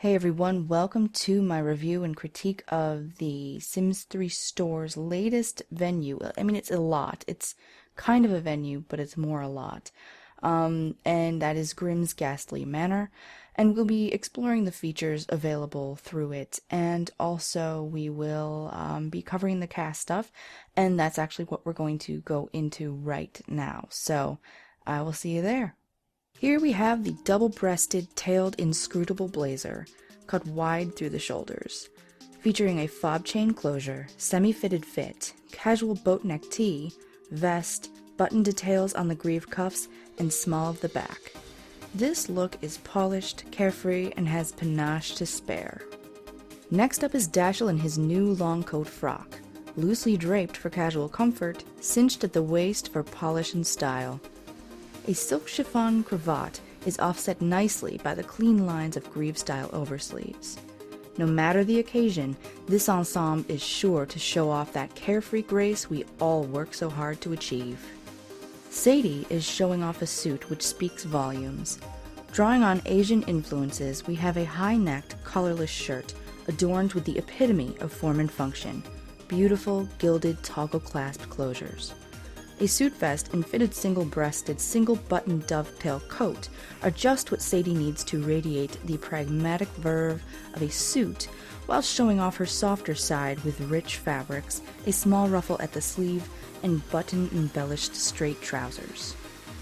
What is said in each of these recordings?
Hey everyone, welcome to my review and critique of the Sims 3 store's latest venue. I mean, it's a lot. It's kind of a venue, but it's more a lot. And that is Grimm's Ghastly Manor. And we'll be exploring the features available through it. And also we will be covering the cast stuff. And that's actually what we're going to go into right now. So I will see you there. Here we have the double-breasted, tailed, inscrutable blazer, cut wide through the shoulders, featuring a fob chain closure, semi-fitted fit, casual boat neck tee, vest, button details on the greave cuffs, and small of the back. This look is polished, carefree, and has panache to spare. Next up is Dashiell in his new long coat frock, loosely draped for casual comfort, cinched at the waist for polish and style. A silk chiffon cravat is offset nicely by the clean lines of greave-style oversleeves. No matter the occasion, this ensemble is sure to show off that carefree grace we all work so hard to achieve. Sadie is showing off a suit which speaks volumes. Drawing on Asian influences, we have a high-necked, collarless shirt adorned with the epitome of form and function, beautiful, gilded, toggle-clasped closures. A suit vest and fitted single-breasted, single-button dovetail coat are just what Sadie needs to radiate the pragmatic verve of a suit while showing off her softer side with rich fabrics, a small ruffle at the sleeve, and button-embellished straight trousers.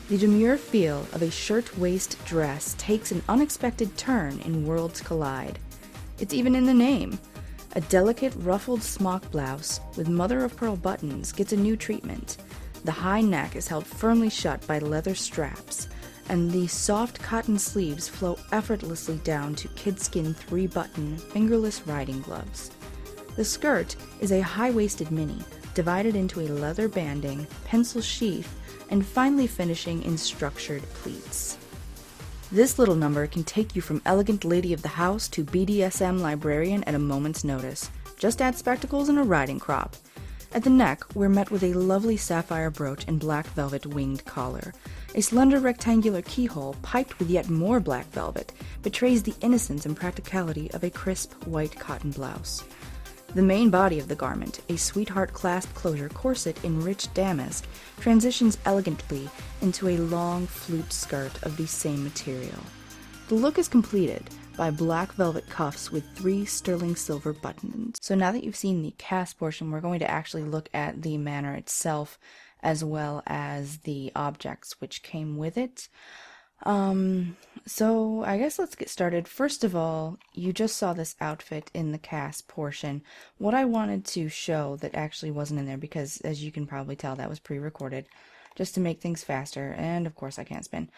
The demure feel of a shirt-waist dress takes an unexpected turn in Worlds Collide. It's even in the name. A delicate, ruffled smock blouse with mother-of-pearl buttons gets a new treatment. The high neck is held firmly shut by leather straps, and the soft cotton sleeves flow effortlessly down to kidskin 3-button, fingerless riding gloves. The skirt is a high-waisted mini, divided into a leather banding, pencil sheath, and finally finishing in structured pleats. This little number can take you from elegant lady of the house to BDSM librarian at a moment's notice. Just add spectacles and a riding crop. At the neck, we're met with a lovely sapphire brooch and black velvet winged collar. A slender rectangular keyhole, piped with yet more black velvet, betrays the innocence and practicality of a crisp white cotton blouse. The main body of the garment, a sweetheart clasp closure corset in rich damask, transitions elegantly into a long flute skirt of the same material. The look is completed by black velvet cuffs with 3 sterling silver buttons. So now that you've seen the cast portion, we're going to actually look at the manor itself as well as the objects which came with it. So I guess let's get started. First of all, you just saw this outfit in the cast portion. What I wanted to show that actually wasn't in there, because as you can probably tell, that was pre-recorded, just to make things faster, and of course I can't spin.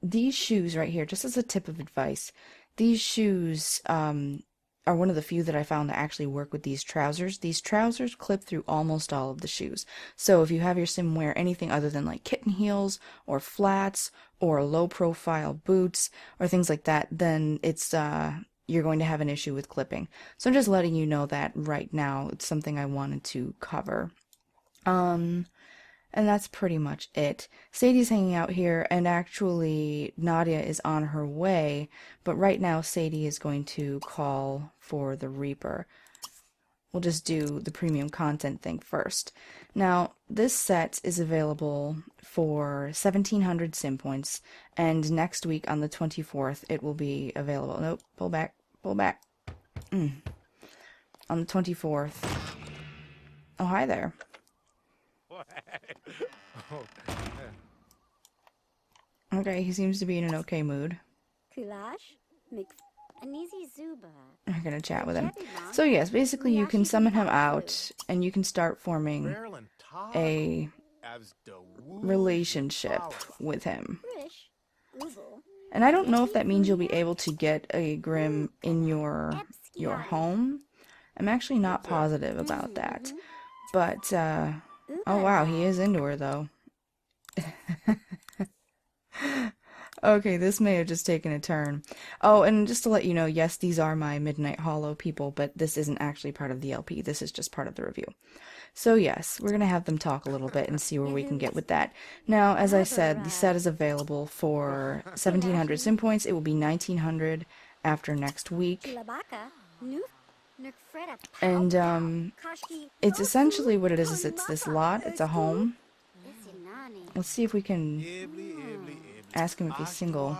These shoes right here, just as a tip of advice, these shoes are one of the few that I found that actually work with these trousers. These trousers clip through almost all of the shoes. So if you have your sim wear anything other than like kitten heels or flats or low profile boots or things like that, then it's you're going to have an issue with clipping. So I'm just letting you know that right now. It's something I wanted to cover. And that's pretty much it. Sadie's hanging out here, and actually Nadia is on her way, but right now Sadie is going to call for the Reaper. We'll just do the premium content thing first. Now, this set is available for 1,700 SimPoints, and next week on the 24th it will be available. Nope, pull back. On the 24th. Oh, hi there. Okay, he seems to be in an okay mood. We're gonna chat with him. So yes, basically you can summon him out, and you can start forming a relationship with him. And I don't know if that means you'll be able to get a Grimm in your home. I'm actually not positive about that. But, oh wow, he is into her, though. Okay, this may have just taken a turn. Oh, and just to let you know, yes, these are my Midnight Hollow people, but this isn't actually part of the LP. This is just part of the review. So yes, we're going to have them talk a little bit and see where we can get with that. Now, as I said, the set is available for 1,700 SimPoints. It will be 1,900 after next week. And it's essentially what it is it's this lot, it's a home. Let's see if we can ask him if he's single.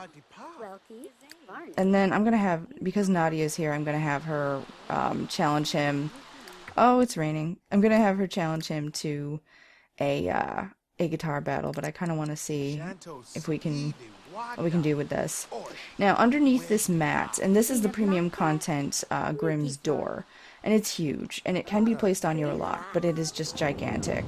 And then I'm gonna have, because Nadia's here, I'm gonna have her challenge him. Oh, it's raining. I'm gonna have her challenge him to a guitar battle, but I kind of want to see if we can what we can do with this. Now, underneath this mat, and this is the premium content Grimm's door, and it's huge, and it can be placed on your lot, but it is just gigantic.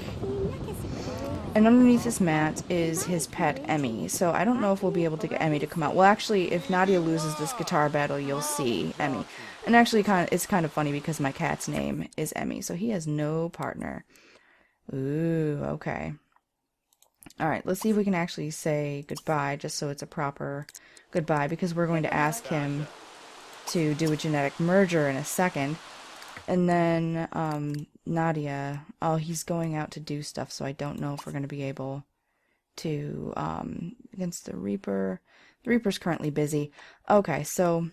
And underneath this mat is his pet, Emmy. So I don't know if we'll be able to get Emmy to come out. Well, actually, if Nadia loses this guitar battle, you'll see Emmy. And actually, it's kind of funny because my cat's name is Emmy, so he has no partner. Ooh, okay. Alright, let's see if we can actually say goodbye, just so it's a proper goodbye, because we're going to ask him to do a genetic merger in a second. And then, Nadia, oh, he's going out to do stuff, so I don't know if we're going to be able to, against the Reaper. The Reaper's currently busy. Okay, so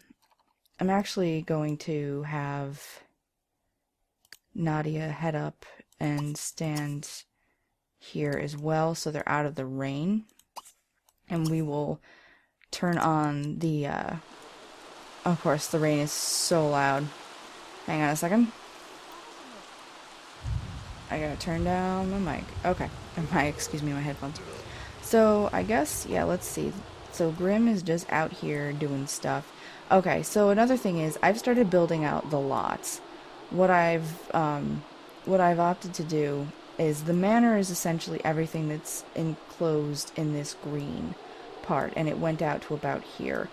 I'm actually going to have Nadia head up and stand here as well, so they're out of the rain. And we will turn on the, of course, the rain is so loud. Hang on a second. I gotta turn down my mic. Okay. Excuse me, my headphones. So, I guess, yeah, let's see. So, Grimm is just out here doing stuff. Okay, so another thing is, I've started building out the lots. What I've opted to do is, the manor is essentially everything that's enclosed in this green part, and it went out to about here.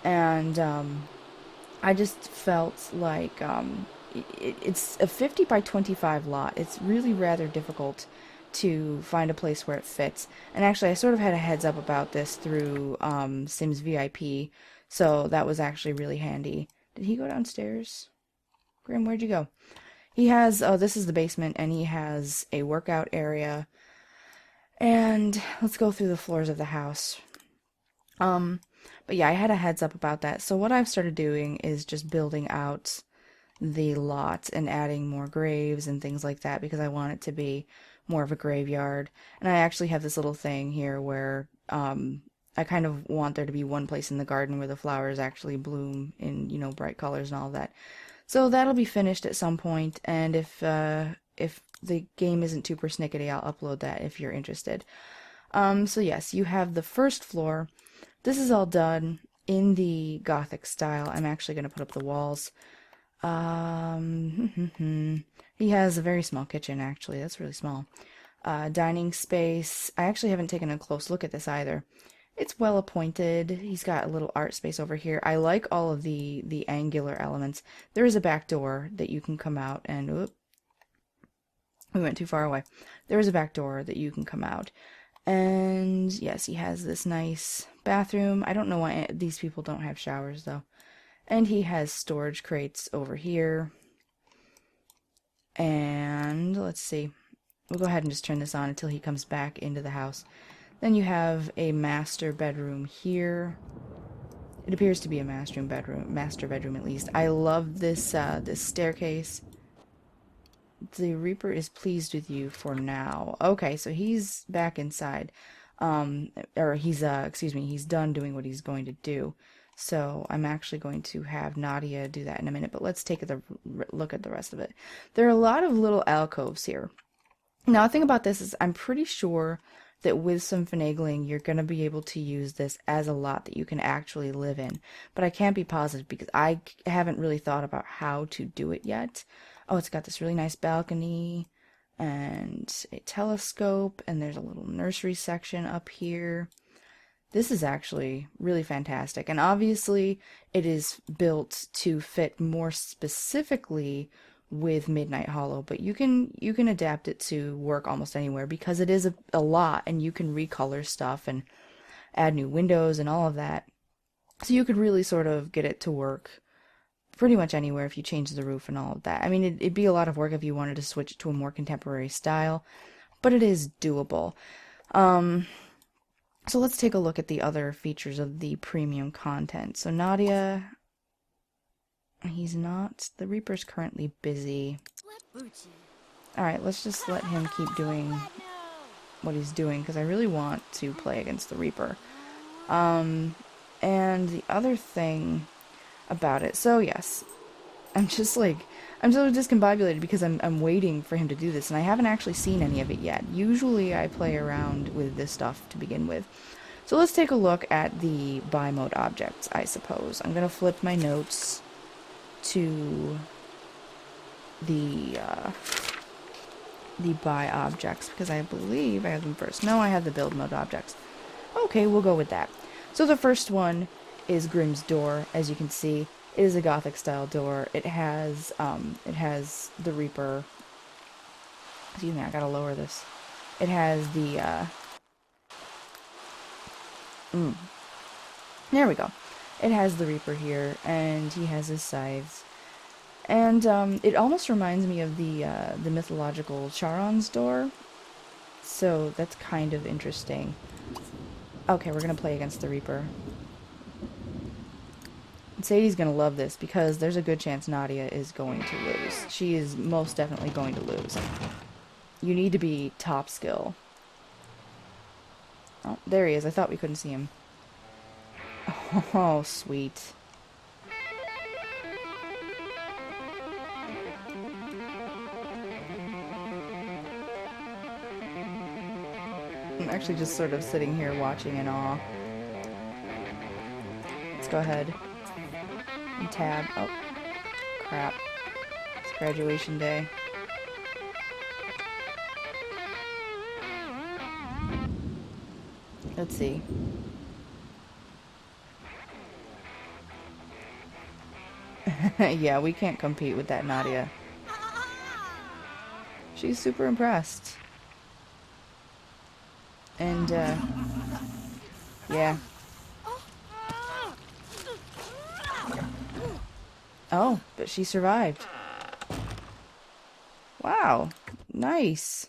And, I just felt like it's a 50 by 25 lot. It's really rather difficult to find a place where it fits. And actually, I sort of had a heads up about this through Sims VIP, so that was actually really handy. Did he go downstairs? Grimm, where'd you go? He has, oh, this is the basement, and he has a workout area. And let's go through the floors of the house. But yeah, I had a heads up about that. So what I've started doing is just building out the lot and adding more graves and things like that, because I want it to be more of a graveyard. And I actually have this little thing here where I kind of want there to be one place in the garden where the flowers actually bloom in, you know, bright colors and all of that. So that'll be finished at some point, and if the game isn't too persnickety, I'll upload that if you're interested. So yes, you have the first floor. This is all done in the Gothic style. I'm actually going to put up the walls. He has a very small kitchen, actually. That's really small. Dining space. I actually haven't taken a close look at this either. It's well appointed. He's got a little art space over here. I like all of the angular elements. There is a back door that you can come out and... Whoop, we went too far away. There is a back door that you can come out. And yes, he has this nice bathroom. I don't know why these people don't have showers, though. And he has storage crates over here. And let's see. We'll go ahead and just turn this on until he comes back into the house. Then you have a master bedroom here. It appears to be a master bedroom at least. I love this this staircase. The Reaper is pleased with you for now. Okay, so he's back inside. Or he's he's done doing what he's going to do. So I'm actually going to have Nadia do that in a minute, but let's take a look at the rest of it. There are a lot of little alcoves here. Now, the thing about this is I'm pretty sure that with some finagling, you're going to be able to use this as a lot that you can actually live in. But I can't be positive because I haven't really thought about how to do it yet. Oh, it's got this really nice balcony and a telescope, and there's a little nursery section up here. This is actually really fantastic, and obviously it is built to fit more specifically with Midnight Hollow, but you can adapt it to work almost anywhere because it is a lot, and you can recolor stuff and add new windows and all of that. So you could really sort of get it to work pretty much anywhere if you change the roof and all of that. I mean, it'd be a lot of work if you wanted to switch it to a more contemporary style, but it is doable. So let's take a look at the other features of the premium content. So Nadia, he's not. The Reaper's currently busy. Alright, let's just let him keep doing what he's doing, because I really want to play against the Reaper. And the other thing about it, so yes, I'm just like, I'm so discombobulated because I'm waiting for him to do this, and I haven't actually seen any of it yet. Usually I play around with this stuff to begin with. So let's take a look at the buy mode objects, I suppose. I'm going to flip my notes to the buy objects, because I believe I have them first. No, I have the build mode objects. Okay, we'll go with that. So the first one is Grimm's door. As you can see, it is a Gothic style door. It has the Reaper. Excuse me, I gotta lower this. It has the there we go. It has the Reaper here, and he has his scythes. And it almost reminds me of the mythological Charon's door. So that's kind of interesting. Okay, we're gonna play against the Reaper. Sadie's gonna love this because there's a good chance Nadia is going to lose. She is most definitely going to lose. You need to be top skill. Oh, there he is. I thought we couldn't see him. Oh, sweet. I'm actually just sort of sitting here watching in awe. Let's go ahead and tab. Oh, crap. It's graduation day. Let's see. Yeah, we can't compete with that Nadia. She's super impressed. And, yeah. Oh, but she survived. Wow. Nice.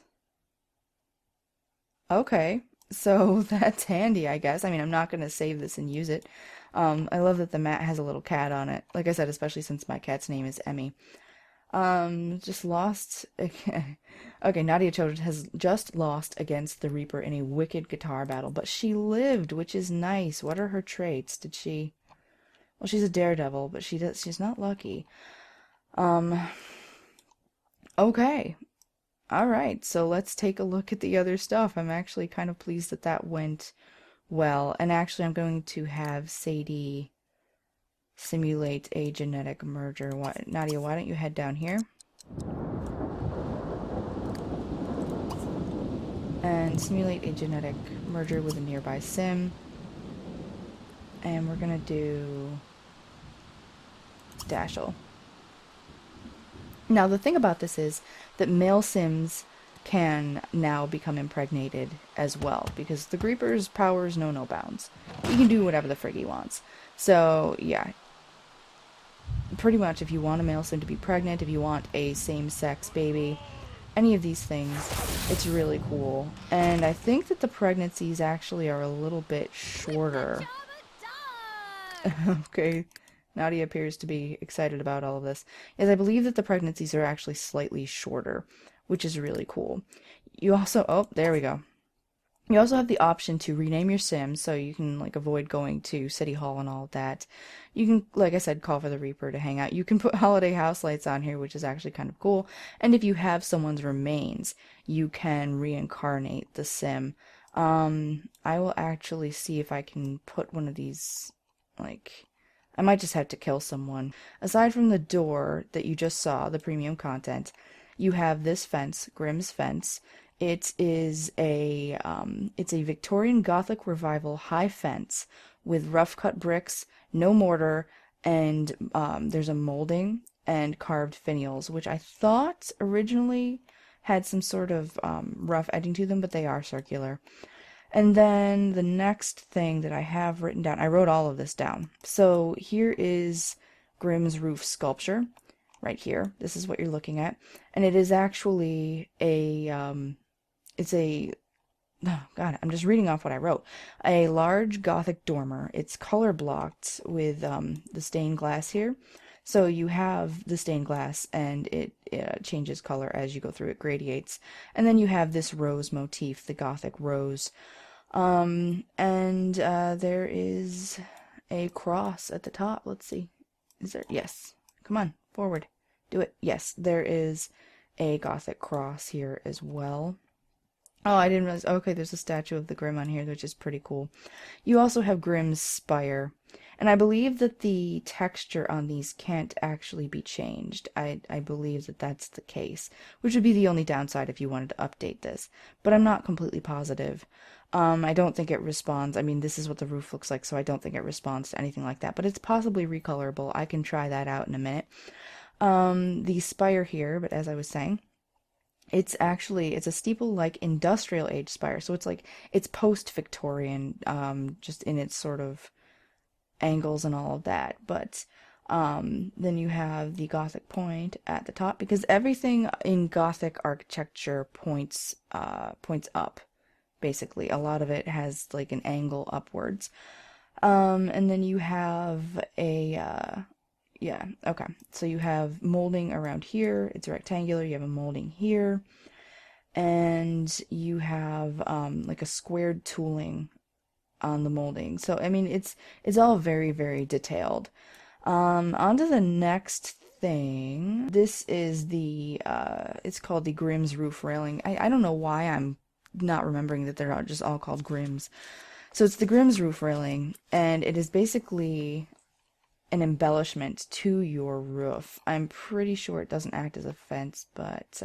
Okay. So that's handy, I guess. I mean, I'm not going to save this and use it. I love that the mat has a little cat on it. Like I said, especially since my cat's name is Emmy. Just lost. Okay, Nadia Choudhury has just lost against the Reaper in a wicked guitar battle, but she lived, which is nice. What are her traits? Did she? Well, she's a daredevil, but she's not lucky. Okay. All right, so let's take a look at the other stuff. I'm actually kind of pleased that that went well, and actually I'm going to have Sadie simulate a genetic merger. Nadia, why don't you head down here? And simulate a genetic merger with a nearby sim. And we're gonna do Dashel. Now the thing about this is that male sims can now become impregnated as well, because the Reaper's powers know no bounds. He can do whatever the frig he wants. So yeah, pretty much if you want a male sim to be pregnant, if you want a same-sex baby, any of these things, it's really cool. And I think that the pregnancies actually are a little bit shorter. Okay, Nadia appears to be excited about all of this. Is I believe that the pregnancies are actually slightly shorter, which is really cool. You also, oh, there we go. You also have the option to rename your sim, so you can like avoid going to City Hall and all of that. You can, like I said, call for the Reaper to hang out. You can put holiday house lights on here, which is actually kind of cool. And if you have someone's remains, you can reincarnate the sim. I will actually see if I can put one of these, like, I might just have to kill someone. Aside from the door that you just saw, the premium content, you have this fence, Grimm's fence. It is it's a Victorian Gothic Revival high fence with rough cut bricks, no mortar, and there's a molding and carved finials, which I thought originally had some sort of rough edging to them, but they are circular. And then the next thing that I have written down, I wrote all of this down. So here is Grimm's roof sculpture, right here. This is what you're looking at. And it is actually a, oh God, I'm just reading off what I wrote. A large Gothic dormer. It's color blocked with the stained glass here. So you have the stained glass, and it changes color as you go through, it gradiates. And then you have this rose motif, the Gothic rose. And there is a cross at the top. Let's see. Is there? Yes. Come on, forward. Do it. Yes, there is a Gothic cross here as well. Oh, I didn't realize. Okay, there's a statue of the Grim on here, which is pretty cool. You also have Grimm's spire. And I believe that the texture on these can't actually be changed. I believe that that's the case, which would be the only downside if you wanted to update this. But I'm not completely positive. I don't think it responds. I mean, this is what the roof looks like, so I don't think it responds to anything like that. But it's possibly recolorable. I can try that out in a minute. The spire here, but as I was saying, it's a steeple-like industrial age spire. So it's post-Victorian, just in its sort of angles and all of that. But then you have the Gothic point at the top, because everything in Gothic architecture points up. Basically, a lot of it has like an angle upwards. And then you have yeah, okay. So you have molding around here. It's rectangular. You have a molding here, and you have like a squared tooling on the molding. So I mean, it's all very, very detailed. On to the next thing. This is it's called the Grimm's roof railing. I don't know why I'm not remembering that they're not just all called Grimm's. So it's the Grimm's roof railing, and it is basically an embellishment to your roof. I'm pretty sure it doesn't act as a fence, but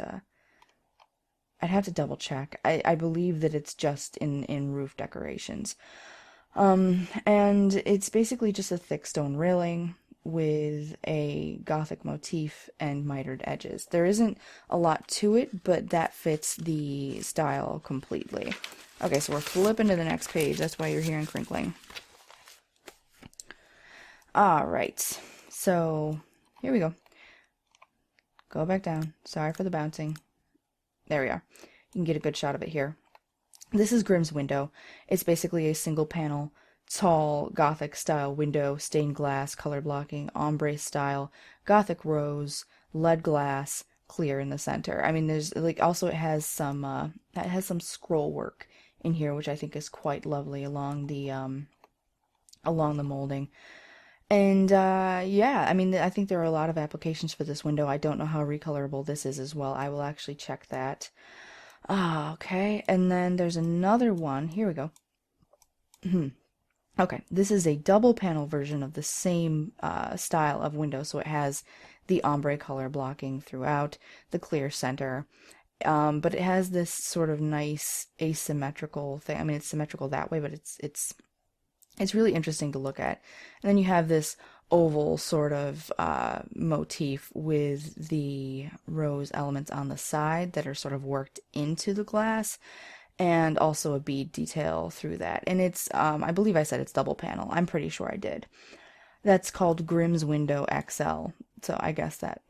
I'd have to double check. I believe that it's just in roof decorations. And it's basically just a thick stone railing with a Gothic motif and mitered edges. There isn't a lot to it, but that fits the style completely. Okay, so we're flipping to the next page. That's why you're hearing crinkling. Alright, so here we go. Go back down. Sorry for the bouncing. There we are. You can get a good shot of it here. This is Grimm's window. It's basically a single panel, tall, Gothic style window, stained glass, color blocking, ombre style, Gothic rose, lead glass, clear in the center. I mean, there's like also it has some scroll work in here, which I think is quite lovely along the molding. And yeah, I mean, I think there are a lot of applications for this window. I don't know how recolorable this is as well. I will actually check that. Okay, and then there's another one. Here we go. Okay, this is a double panel version of the same style of window. So it has the ombre color blocking throughout, the clear center. But it has this sort of nice asymmetrical thing. I mean, it's symmetrical that way, but it's really interesting to look at. And then you have this oval sort of motif with the rose elements on the side that are sort of worked into the glass, and also a bead detail through that. And it's, I believe I said it's double panel. I'm pretty sure I did. That's called Grimm's Window XL. So I guess that,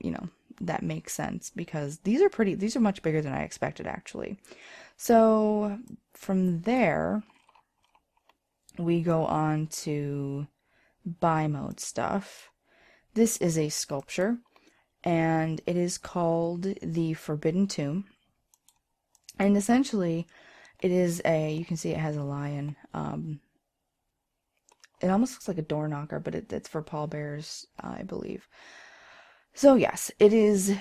that makes sense, because these are much bigger than I expected, actually. So from there, we go on to buy mode stuff. This is a sculpture, and it is called the Forbidden Tomb. And essentially, it is you can see it has a lion. It almost looks like a door knocker, but it's for pallbearers, I believe. So yes, it is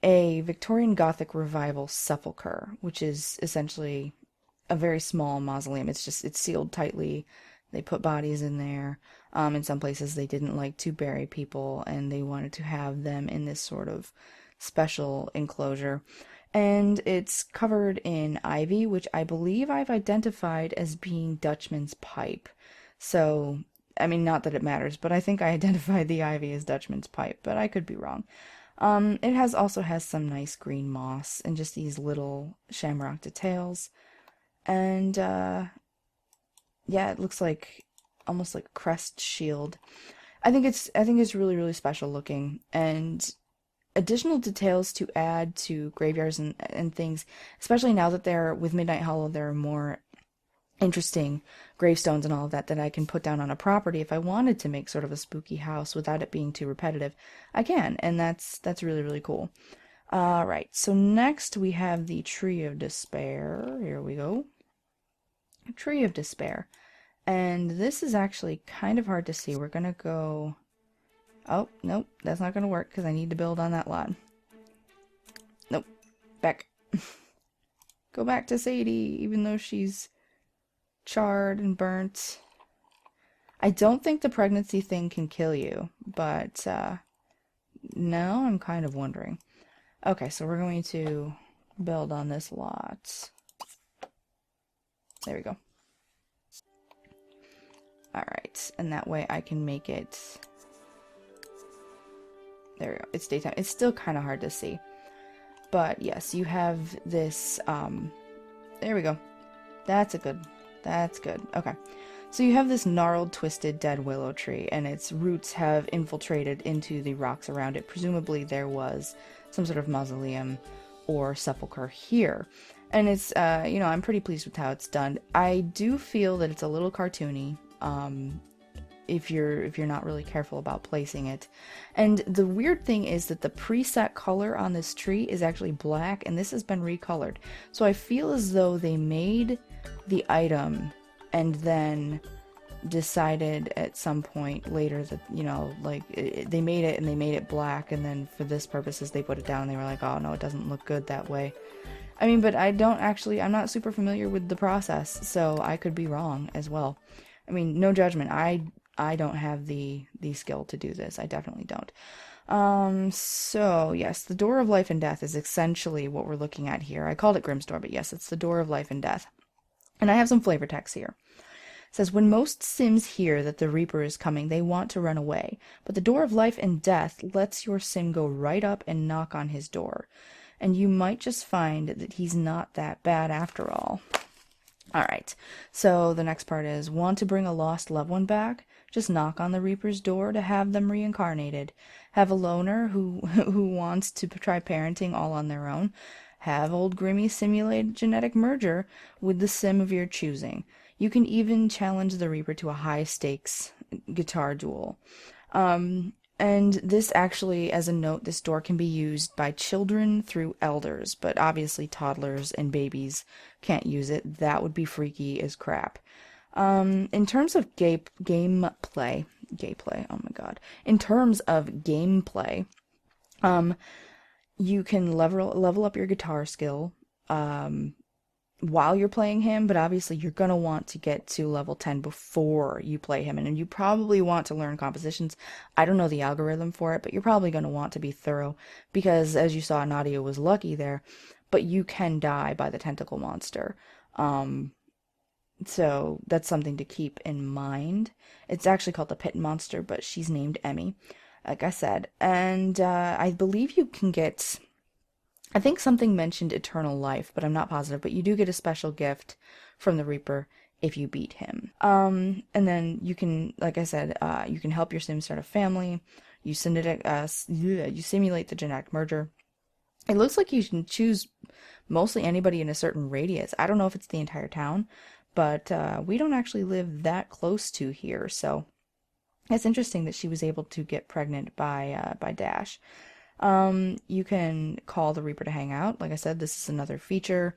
a Victorian Gothic Revival sepulchre, which is essentially a very small mausoleum. It's sealed tightly. They put bodies in there. In some places they didn't like to bury people, and they wanted to have them in this sort of special enclosure. And it's covered in ivy, which I believe I've identified as being Dutchman's pipe. So, I mean, not that it matters, but I think I identified the ivy as Dutchman's pipe, but I could be wrong. It also has some nice green moss and just these little shamrock details. And, yeah, it looks like almost like a crest shield. I think it's really, really special looking, and additional details to add to graveyards and things, especially now that with Midnight Hollow, there are more interesting gravestones and all of that that I can put down on a property if I wanted to make sort of a spooky house without it being too repetitive. I can, and that's really, really cool. All right, so next we have the Tree of Despair. Here we go. Tree of Despair. And this is actually kind of hard to see. We're gonna go... Oh, nope, that's not gonna work because I need to build on that lot. Nope, back. Go back to Sadie, even though she's charred and burnt. I don't think the pregnancy thing can kill you, but now I'm kind of wondering. Okay, so we're going to build on this lot. There we go. Alright, and that way I can make it... There we go, it's daytime. It's still kind of hard to see. But yes, you have this, there we go. That's good. Okay. So you have this gnarled, twisted, dead willow tree, and its roots have infiltrated into the rocks around it. Presumably there was some sort of mausoleum or sepulcher here. And it's, you know, I'm pretty pleased with how it's done. I do feel that it's a little cartoony, if you're not really careful about placing it. And the weird thing is that the preset color on this tree is actually black, and this has been recolored. So I feel as though they made the item and then decided at some point later that, you know, like, they made it and they made it black, and then for this purposes they put it down and they were like, oh no, it doesn't look good that way. I mean, but I'm not super familiar with the process, so I could be wrong as well. I mean, no judgment. I don't have the skill to do this. I definitely don't. So yes, the Door of Life and Death is essentially what we're looking at here. I called it Grimm's Door, but yes, it's the Door of Life and Death. And I have some flavor text here. It says, when most Sims hear that the Reaper is coming, they want to run away. But the Door of Life and Death lets your Sim go right up and knock on his door. And you might just find that he's not that bad after all. Alright, so the next part is, want to bring a lost loved one back? Just knock on the Reaper's door to have them reincarnated. Have a loner who wants to try parenting all on their own? Have old Grimmy simulate genetic merger with the sim of your choosing. You can even challenge the Reaper to a high-stakes guitar duel. And this actually, as a note, this door can be used by children through elders, but obviously toddlers and babies can't use it. That would be freaky as crap. In terms of gameplay, oh my god. In terms of gameplay, you can level up your guitar skill, while you're playing him, but obviously you're going to want to get to level 10 before you play him, and you probably want to learn compositions. I don't know the algorithm for it, but you're probably going to want to be thorough, because as you saw, Nadia was lucky there, but you can die by the tentacle monster. So that's something to keep in mind. It's actually called the pit monster, but she's named Emmy, like I said, and I believe you can get... I think something mentioned eternal life, but I'm not positive. But you do get a special gift from the Reaper if you beat him. And then you can, like I said, you can help your Sim start a family. You simulate the genetic merger. It looks like you can choose mostly anybody in a certain radius. I don't know if it's the entire town, but we don't actually live that close to here. So it's interesting that she was able to get pregnant by Dash. You can call the Reaper to hang out. Like I said, this is another feature.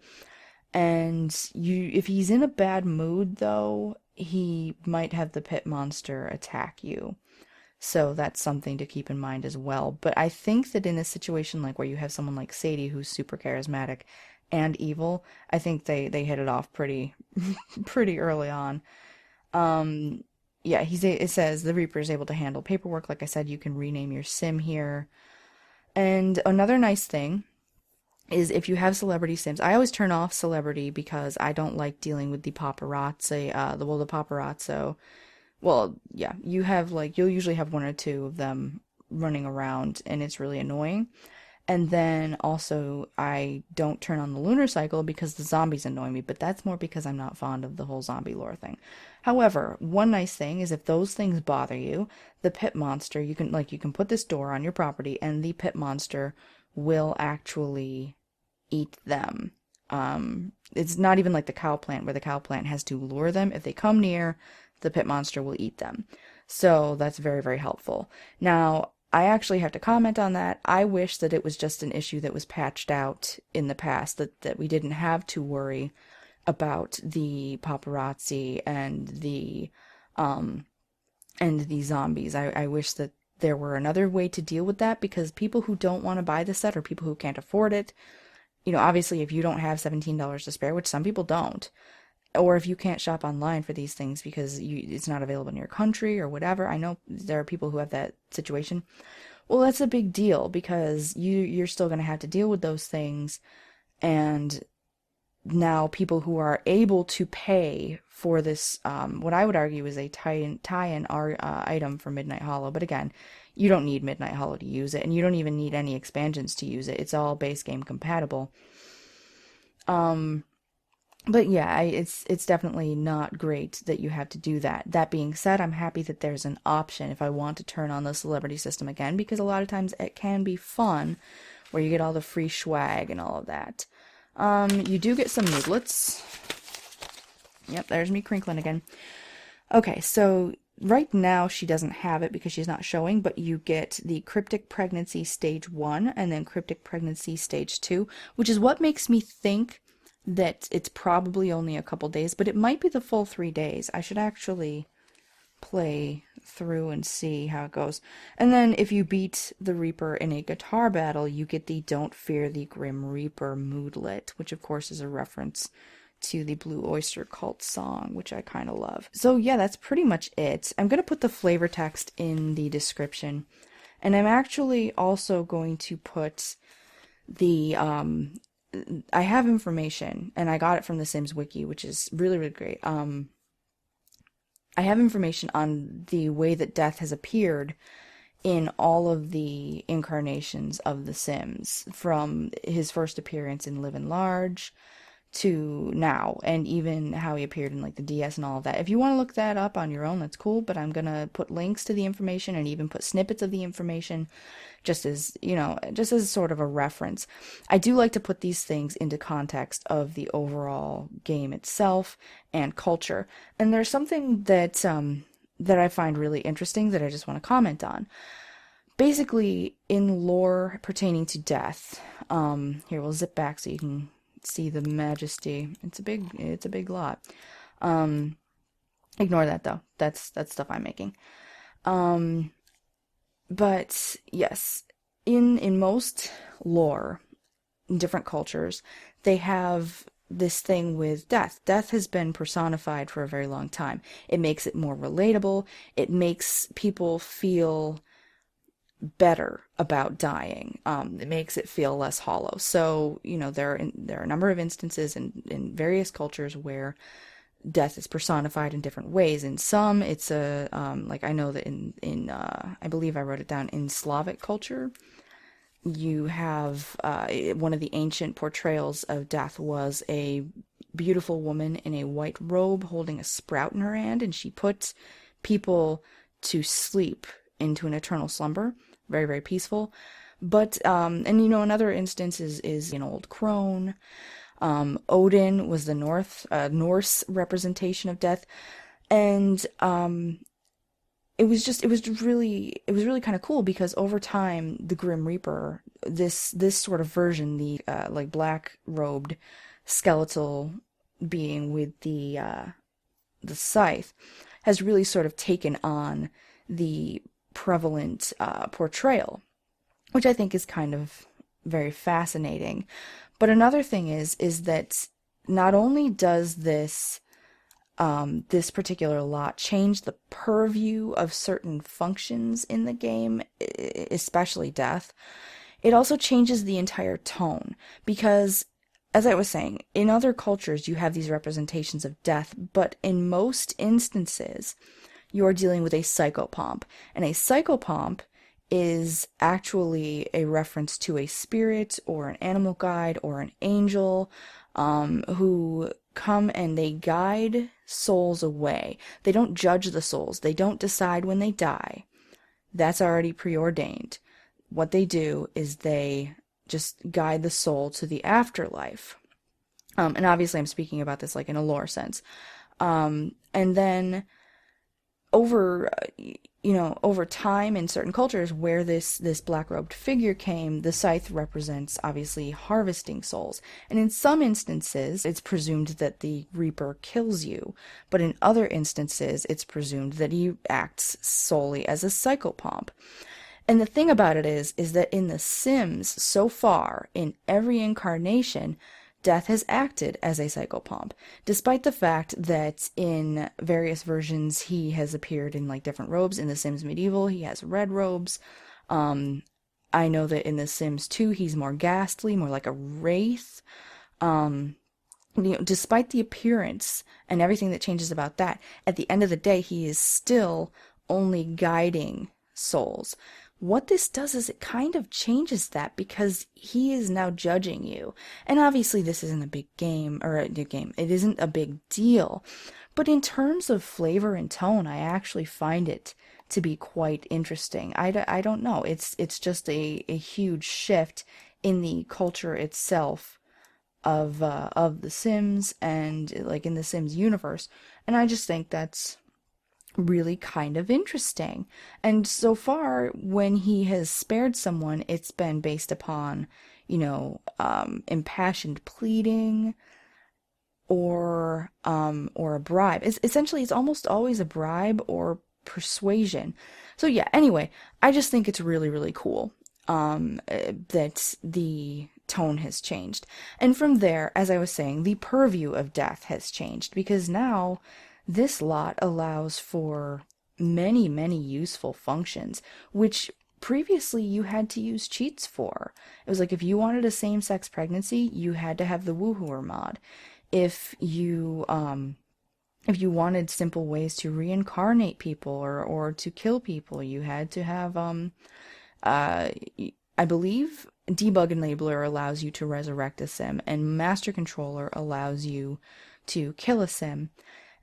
And if he's in a bad mood, though, he might have the pit monster attack you. So that's something to keep in mind as well. But I think that in a situation like where you have someone like Sadie who's super charismatic and evil, I think they hit it off pretty pretty early on. Yeah, it says the Reaper is able to handle paperwork. Like I said, you can rename your Sim here. And another nice thing is if you have celebrity Sims, I always turn off celebrity because I don't like dealing with the paparazzi, the paparazzo. Well, yeah, you'll usually have one or two of them running around, and it's really annoying. And then also, I don't turn on the lunar cycle because the zombies annoy me, but that's more because I'm not fond of the whole zombie lore thing. However, one nice thing is if those things bother you, the pit monster, you can put this door on your property and the pit monster will actually eat them. It's not even like the cow plant, where the cow plant has to lure them. If they come near, the pit monster will eat them. So that's very, very helpful. Now, I actually have to comment on that. I wish that it was just an issue that was patched out in the past, that we didn't have to worry about the paparazzi and the zombies. I wish that there were another way to deal with that, because people who don't want to buy the set, or people who can't afford it, obviously if you don't have $17 to spare, which some people don't, or if you can't shop online for these things because it's not available in your country or whatever. I know there are people who have that situation. Well, that's a big deal, because you're still going to have to deal with those things. And now people who are able to pay for this, what I would argue is a tie-in item for Midnight Hollow. But again, you don't need Midnight Hollow to use it, and you don't even need any expansions to use it. It's all base game compatible. But yeah, it's definitely not great that you have to do that. That being said, I'm happy that there's an option if I want to turn on the celebrity system again, because a lot of times it can be fun, where you get all the free swag and all of that. You do get some moodlets. Yep, there's me crinkling again. Okay, so right now she doesn't have it because she's not showing, but you get the Cryptic Pregnancy Stage 1 and then Cryptic Pregnancy Stage 2, which is what makes me think that it's probably only a couple days, but it might be the full 3 days. I should actually play through and see how it goes. And then if you beat the Reaper in a guitar battle, you get the Don't Fear the Grim Reaper moodlet, which of course is a reference to the Blue Oyster Cult song, which I kind of love. So yeah, that's pretty much it. I'm going to put the flavor text in the description, and I'm actually also going to put the I have information, and I got it from the Sims Wiki, which is really, really great. I have information on the way that death has appeared in all of the incarnations of The Sims, from his first appearance in Live and Large to now, and even how he appeared in like the DS and all of that. If you want to look that up on your own, that's cool, but I'm gonna put links to the information and even put snippets of the information just as, just as sort of a reference. I do like to put these things into context of the overall game itself and culture. And there's something that that I find really interesting that I just want to comment on. Basically, in lore pertaining to death, here, we'll zip back so you can see the majesty. It's a big lot. Ignore that though. That's stuff I'm making. But yes, in most lore, in different cultures, they have this thing with death. Death has been personified for a very long time. It makes it more relatable. It makes people feel better about dying. It makes it feel less hollow. So, there are a number of instances in various cultures where death is personified in different ways. In some, it's like I know that in I believe I wrote it down, in Slavic culture, you have one of the ancient portrayals of death was a beautiful woman in a white robe holding a sprout in her hand, and she put people to sleep into an eternal slumber. Very, very peaceful. But another instance is an old crone. Odin was the Norse representation of death, and it was really kind of cool, because over time the Grim Reaper, this sort of version, the like black robed skeletal being with the scythe, has really sort of taken on the prevalent portrayal, which I think is kind of very fascinating. But another thing is that not only does this particular lot change the purview of certain functions in the game, especially death, it also changes the entire tone. Because, as I was saying, in other cultures you have these representations of death, but in most instances you're dealing with a psychopomp. And a psychopomp is actually a reference to a spirit or an animal guide or an angel who come and they guide souls away. They don't judge the souls. They don't decide when they die. That's already preordained. What they do is they just guide the soul to the afterlife. And obviously I'm speaking about this like in a lore sense. And then over over time in certain cultures where this black-robed figure came, the scythe represents obviously harvesting souls. And in some instances, it's presumed that the reaper kills you, but in other instances, it's presumed that he acts solely as a psychopomp. And the thing about it is that in The Sims, so far, in every incarnation, Death has acted as a psychopomp, despite the fact that in various versions he has appeared in like different robes. In The Sims Medieval, he has red robes. I know that in The Sims 2, he's more ghastly, more like a wraith. Despite the appearance and everything that changes about that, at the end of the day, he is still only guiding souls. What this does is it kind of changes that because he is now judging you. And obviously this isn't a big game, or a game. It isn't a big deal. But in terms of flavor and tone, I actually find it to be quite interesting. I don't know. It's just a huge shift in the culture itself of The Sims and like in The Sims universe. And I just think that's really kind of interesting. And so far, when he has spared someone, it's been based upon, impassioned pleading or a bribe. It's almost always a bribe or persuasion. So yeah, anyway, I just think it's really, really cool that the tone has changed. And from there, as I was saying, the purview of death has changed, because now this lot allows for many, many useful functions, which previously you had to use cheats for. It was like if you wanted a same-sex pregnancy, you had to have the woohooer mod. If you wanted simple ways to reincarnate people or to kill people, you had to have I believe Debug Enabler allows you to resurrect a sim, and Master Controller allows you to kill a sim.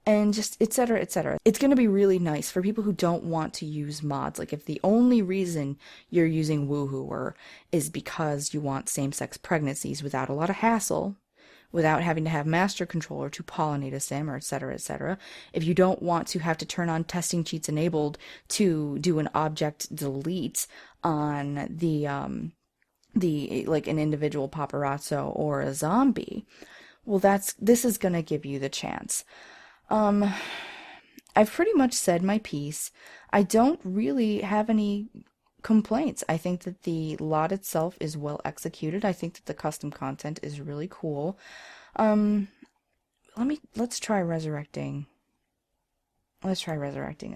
And just etc, etc. It's going to be really nice for people who don't want to use mods. Like if the only reason you're using Woohooer is because you want same-sex pregnancies without a lot of hassle, without having to have Master Controller to pollinate a sim, or etc, etc. If you don't want to have to turn on testing cheats enabled to do an object delete on the like an individual paparazzo or a zombie, well, this is going to give you the chance. I've pretty much said my piece. I don't really have any complaints. I think that the lot itself is well executed. I think that the custom content is really cool. Let's try resurrecting a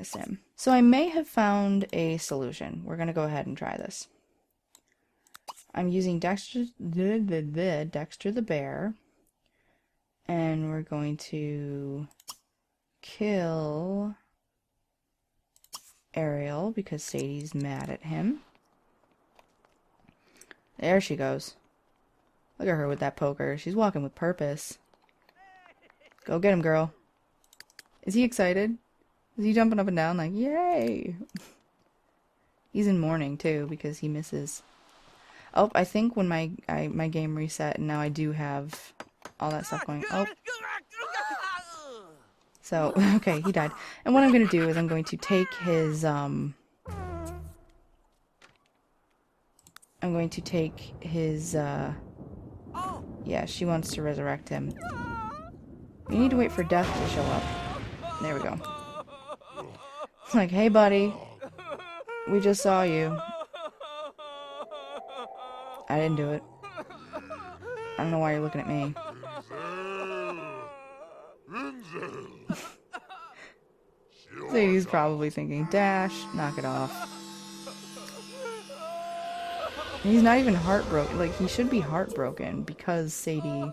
sim. So I may have found a solution. We're gonna go ahead and try this. I'm using Dexter the bear, and we're going to kill Ariel because Sadie's mad at him. There she goes. Look at her with that poker. She's walking with purpose. Go get him, girl. Is he excited? Is he jumping up and down like, yay? He's in mourning too because he misses. Oh, I think when my game reset and now I do have all that stuff going. Oh. So, okay, he died. And what I'm going to do is I'm going to take his, yeah, she wants to resurrect him. You need to wait for death to show up. There we go. It's like, hey buddy, we just saw you. I didn't do it. I don't know why you're looking at me. Sadie's probably thinking, Dash, knock it off. He's not even heartbroken. Like, he should be heartbroken because Sadie,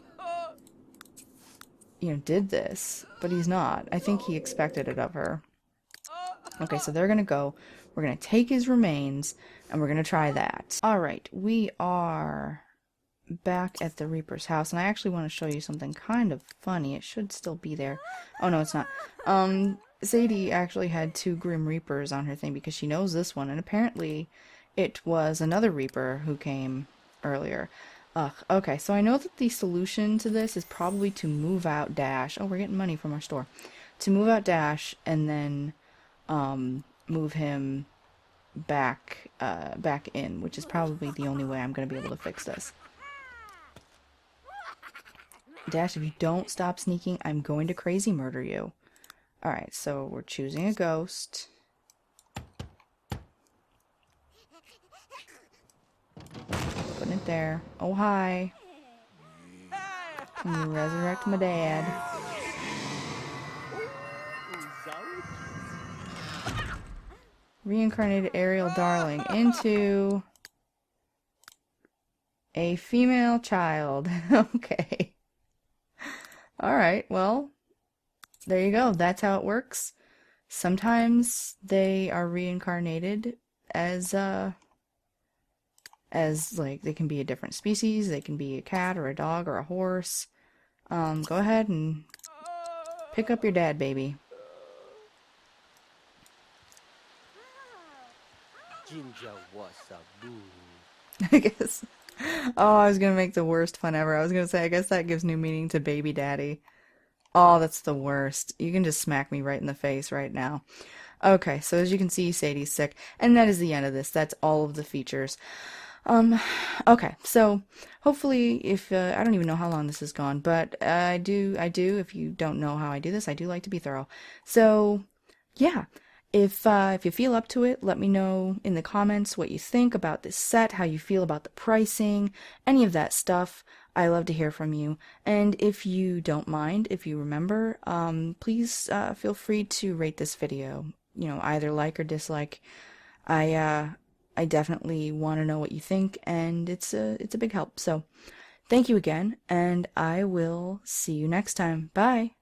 did this. But he's not. I think he expected it of her. Okay, so they're gonna go. We're gonna take his remains, and we're gonna try that. Alright, we are back at the Reaper's house, and I actually want to show you something kind of funny. It should still be there. Oh, no, it's not. Sadie actually had 2 Grim Reapers on her thing because she knows this one, and apparently it was another Reaper who came earlier. Ugh, okay, so I know that the solution to this is probably to move out Dash. Oh, we're getting money from our store. To move out Dash and then move him back in, which is probably the only way I'm gonna be able to fix this. Dash, if you don't stop sneaking, I'm going to crazy murder you. Alright, so we're choosing a ghost. Putting it there. Oh, hi. Can you resurrect my dad? Reincarnated Ariel Darling into a female child. Okay. Alright, well, there you go. That's how it works. Sometimes they are reincarnated as like they can be a different species, they can be a cat or a dog or a horse. Go ahead and pick up your dad, baby. Ginger was a boo. I guess. Oh, I was gonna make the worst fun ever. I was gonna say, I guess that gives new meaning to baby daddy. Oh, that's the worst. You can just smack me right in the face right now. Okay, so as you can see, Sadie's sick, and that is the end of this. That's all of the features. Okay, so hopefully if, I don't even know how long this has gone, but I do, if you don't know how I do this, I do like to be thorough. So, yeah, if you feel up to it, let me know in the comments what you think about this set, how you feel about the pricing, any of that stuff. I love to hear from you. And if you don't mind, if you remember, please feel free to rate this video. You know, either like or dislike. I definitely want to know what you think, and it's a big help. So, thank you again, and I will see you next time. Bye.